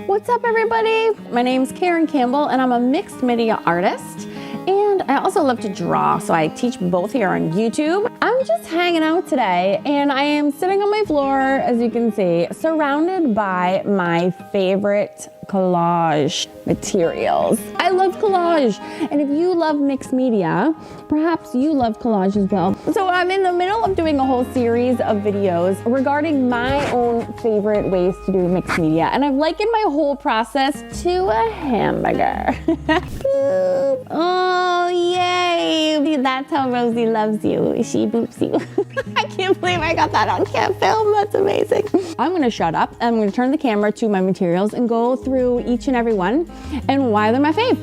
What's up, everybody? My name's Karen Campbell and I'm a mixed media artist. And I also love to draw, so I teach both here on YouTube. I'm just hanging out today and I am sitting on my floor, as you can see, surrounded by my favorite collage materials. I love collage, and if you love mixed media, perhaps you love collage as well. So I'm in the middle of doing a whole series of videos regarding my own favorite ways to do mixed media, and I've likened my whole process to a hamburger. Oh, yay! That's how Rosie loves you. She boops you. I can't believe I got that on film. That's amazing. I'm gonna shut up. I'm gonna turn the camera to my materials and go through each and every one and why they're my fave.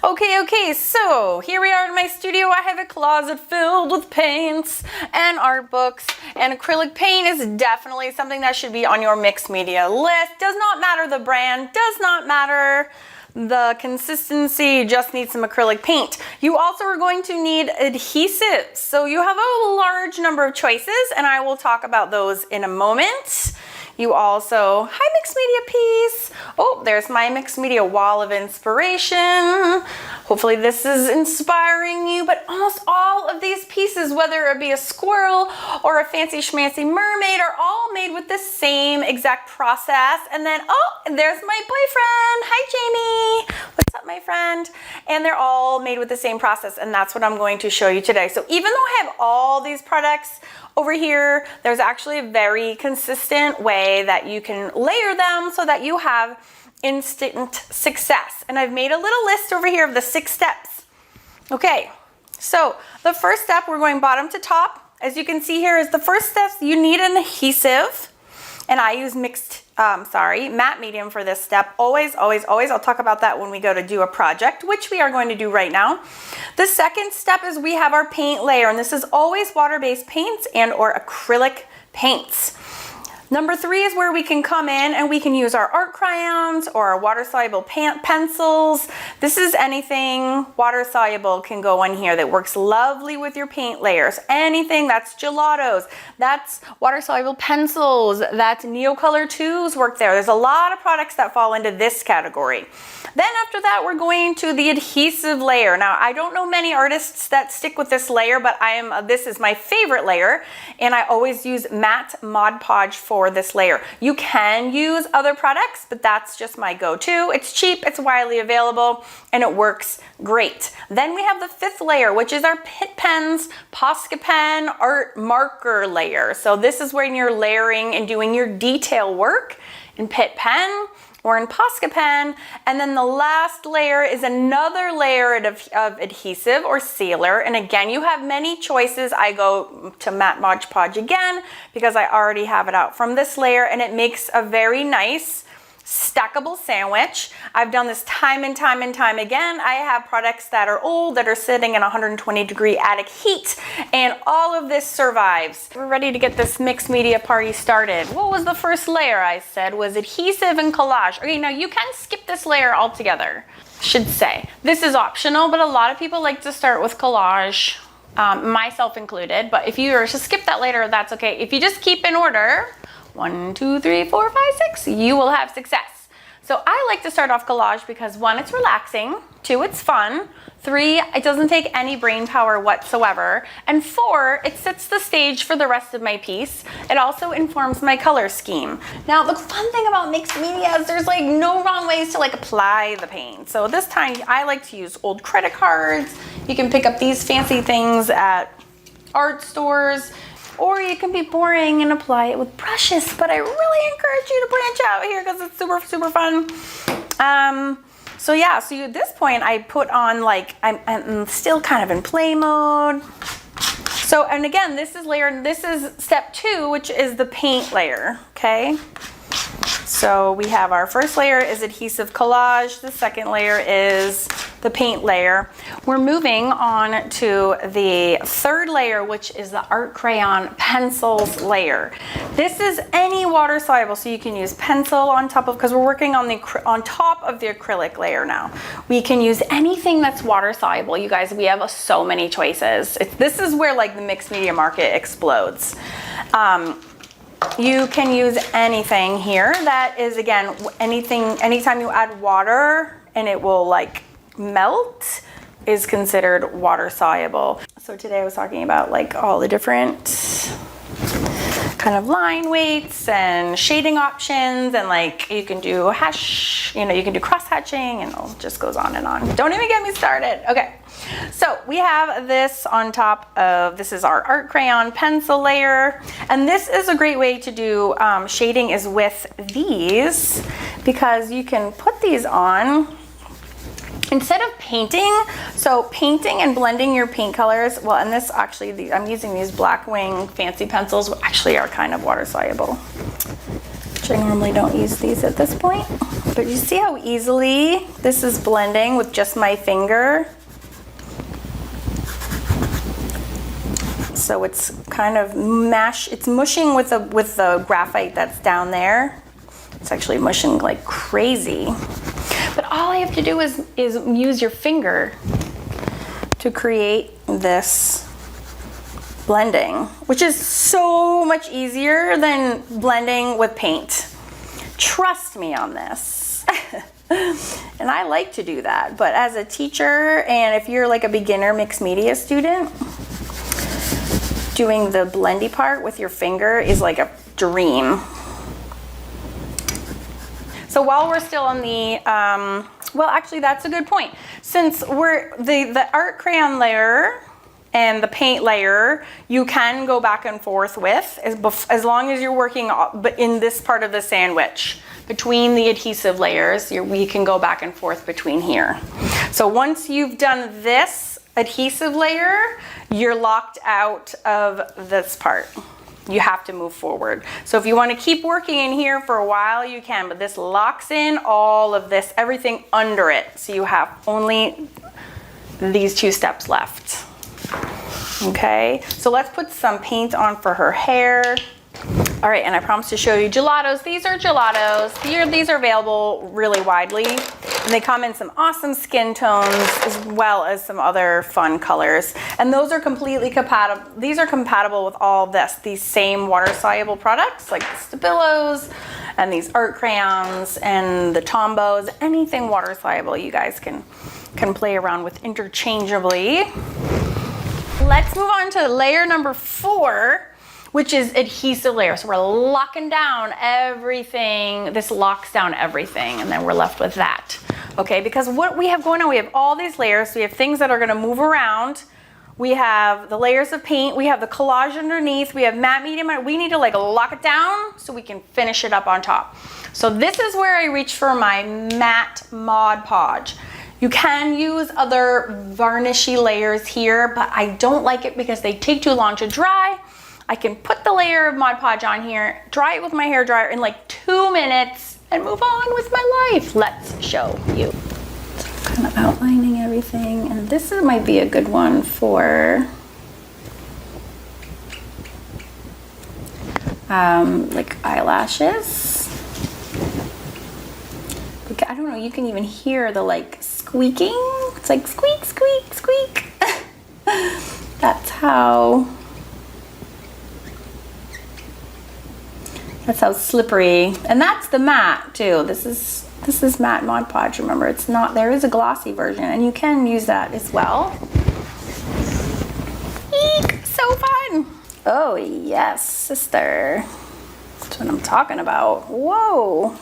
Okay, so here we are in my studio. I have a closet filled with paints and art books, and acrylic paint is definitely something that should be on your mixed media list. Does not matter the brand, does not matter the consistency, you just need some acrylic paint. You also are going to need adhesives. So you have a large number of choices, and I will talk about those in a moment. You also, hi mixed media piece. Oh, there's my mixed media wall of inspiration. Hopefully this is inspiring you, but almost all of these pieces, whether it be a squirrel or a fancy schmancy mermaid, are all made with the same exact process. And then, oh, there's my boyfriend. Hi, Jamie. What's up, my friend? And they're all made with the same process, and that's what I'm going to show you today. So even though I have all these products over here, there's actually a very consistent way that you can layer them so that you have instant success. And I've made a little list over here of the 6 steps. Okay, so the first step, we're going bottom to top. As you can see here is the first step, you need an adhesive. And I use matte medium for this step. Always. I'll talk about that when we go to do a project, which we are going to do right now. The second step is we have our paint layer, and this is always water-based paints and or acrylic paints. Number 3 is where we can come in and we can use our art crayons or our water-soluble pencils. This is anything water-soluble can go in here that works lovely with your paint layers. Anything that's gelatos, that's water-soluble pencils, that's Neocolor 2s work there. There's a lot of products that fall into this category. Then after that, we're going to the adhesive layer. Now, I don't know many artists that stick with this layer, but this is my favorite layer, and I always use matte Mod Podge for this layer. You can use other products, but that's just my go-to. It's cheap, it's widely available, and it works great. Then we have the 5th layer, which is our Pitt Pen's Posca Pen art marker layer. So this is when you're layering and doing your detail work in Pitt Pen or in Posca Pen. And then the last layer is another layer of adhesive or sealer. And again, you have many choices. I go to matte Mod Podge again because I already have it out from this layer, and it makes a very nice stackable sandwich. I've done this time and time again. I have products that are old that are sitting in 120-degree attic heat, and all of this survives. We're ready to get this mixed media party started. What was the first layer I said was adhesive and collage. Okay, now you can skip this layer altogether, should say. This is optional, but a lot of people like to start with collage, myself included, but if you were to skip that later, that's okay. If you just keep in order, 1, 2, 3, 4, 5, 6, you will have success. So I like to start off collage because 1, it's relaxing, 2, it's fun, 3, it doesn't take any brain power whatsoever, and 4, it sets the stage for the rest of my piece. It also informs my color scheme. Now, the fun thing about mixed media is there's like no wrong ways to like apply the paint. So this time I like to use old credit cards. You can pick up these fancy things at art stores, or you can be boring and apply it with brushes, but I really encourage you to branch out here because it's super fun. So yeah, so at this point I put on like, I'm still kind of in play mode. So, and again, this is step 2, which is the paint layer, okay? So we have our first layer is adhesive collage. The second layer is the paint layer. We're moving on to the 3rd layer, which is the art crayon pencils layer. This is any water soluble, so you can use pencil on top of, because we're working on top of the acrylic layer now. We can use anything that's water soluble. You guys, we have so many choices. This is where like the mixed media market explodes. you can use anything here. That is, again, anytime you add water and it will like melt, is considered water soluble. So today I was talking about like all the different kind of line weights and shading options, and like you can do hash, you can do cross hatching, and it just goes on and on. Don't even get me started. Okay, so we have this on top of, this is our art crayon pencil layer, and this is a great way to do shading is with these, because you can put these on instead of painting. So painting and blending your paint colors, well, and this actually, I'm using these Blackwing fancy pencils, which actually are kind of water soluble, which I normally don't use these at this point. But you see how easily this is blending with just my finger? So it's kind of it's mushing with the graphite that's down there. It's actually mushing like crazy. But all I have to do is use your finger to create this blending, which is so much easier than blending with paint. Trust me on this. And I like to do that. But as a teacher, and if you're like a beginner mixed media student, doing the blendy part with your finger is like a dream. So while we're still on the, well, actually that's a good point. Since we're the art crayon layer and the paint layer, you can go back and forth with, as long as you're working in this part of the sandwich. Between the adhesive layers, we can go back and forth between here. So once you've done this adhesive layer, you're locked out of this part. You have to move forward. So if you want to keep working in here for a while, you can, but this locks in all of this, everything under it. So you have only these two steps left. Okay, so let's put some paint on for her hair. All right, and I promised to show you gelatos. These are gelatos. These are available really widely, and they come in some awesome skin tones as well as some other fun colors. And those are completely compatible. These are compatible with all these same water-soluble products, like the Stabilos and these art crayons and the Tombos. Anything water-soluble you guys can play around with interchangeably. Let's move on to layer number 4, which is adhesive layer. So we're locking down everything. This locks down everything, and then we're left with that. Okay, because what we have going on, we have all these layers. So we have things that are gonna move around. We have the layers of paint. We have the collage underneath. We have matte, medium. We need to like lock it down so we can finish it up on top. So this is where I reach for my matte Mod Podge. You can use other varnishy layers here, but I don't like it because they take too long to dry. I can put the layer of Mod Podge on here, dry it with my hair dryer in like 2 minutes, and move on with my life. Let's show you. So I'm kind of outlining everything, and this might be a good one for like eyelashes. I don't know, you can even hear the like squeaking. It's like squeak, squeak, squeak. That's how slippery. And that's the matte too. This is matte Mod Podge. Remember, it's not, there is a glossy version, and you can use that as well. Eek, so fun. Oh yes, sister. That's what I'm talking about. Whoa.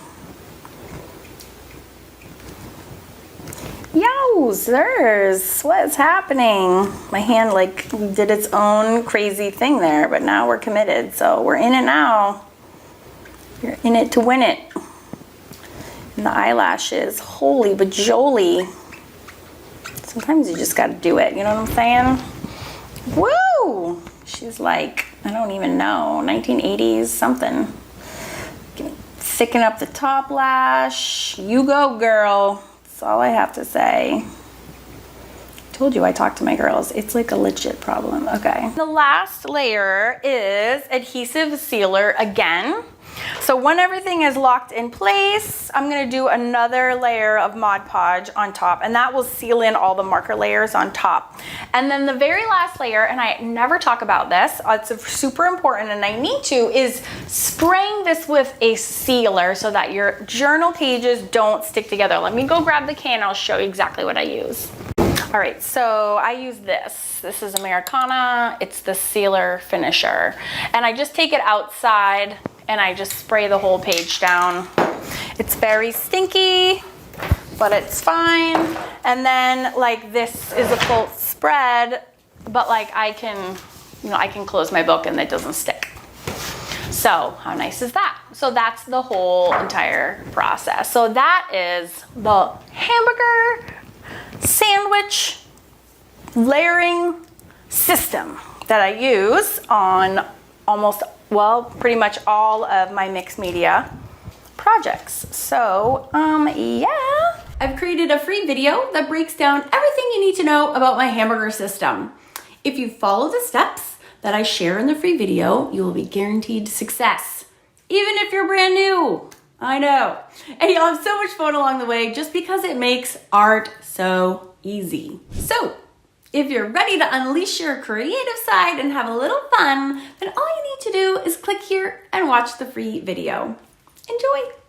Yowzers, what is happening? My hand like did its own crazy thing there, but now we're committed, so we're in it now. You're in it to win it. And the eyelashes, holy bajoli. Sometimes you just gotta do it, you know what I'm saying? Woo! She's like, I don't even know, 1980s something. Thicken up the top lash. You go, girl. That's all I have to say. Told you I talked to my girls. It's like a legit problem. Okay. The last layer is adhesive sealer again. So when everything is locked in place, I'm gonna do another layer of Mod Podge on top, and that will seal in all the marker layers on top. And then the very last layer, and I never talk about this, it's super important and I need to, is spraying this with a sealer so that your journal pages don't stick together. Let me go grab the can, I'll show you exactly what I use. All right, so I use this. This is Americana. It's the sealer finisher. And I just take it outside and I just spray the whole page down. It's very stinky, but it's fine. And then like this is a full spread, but like I can close my book and it doesn't stick. So how nice is that? So that's the whole entire process. So that is the hamburger sandwich layering system that I use on pretty much all of my mixed media projects. So, yeah. I've created a free video that breaks down everything you need to know about my hamburger system. If you follow the steps that I share in the free video, you will be guaranteed success, even if you're brand new. I know. And you'll have so much fun along the way just because it makes art so easy. So, if you're ready to unleash your creative side and have a little fun, then all you need to do is click here and watch the free video. Enjoy!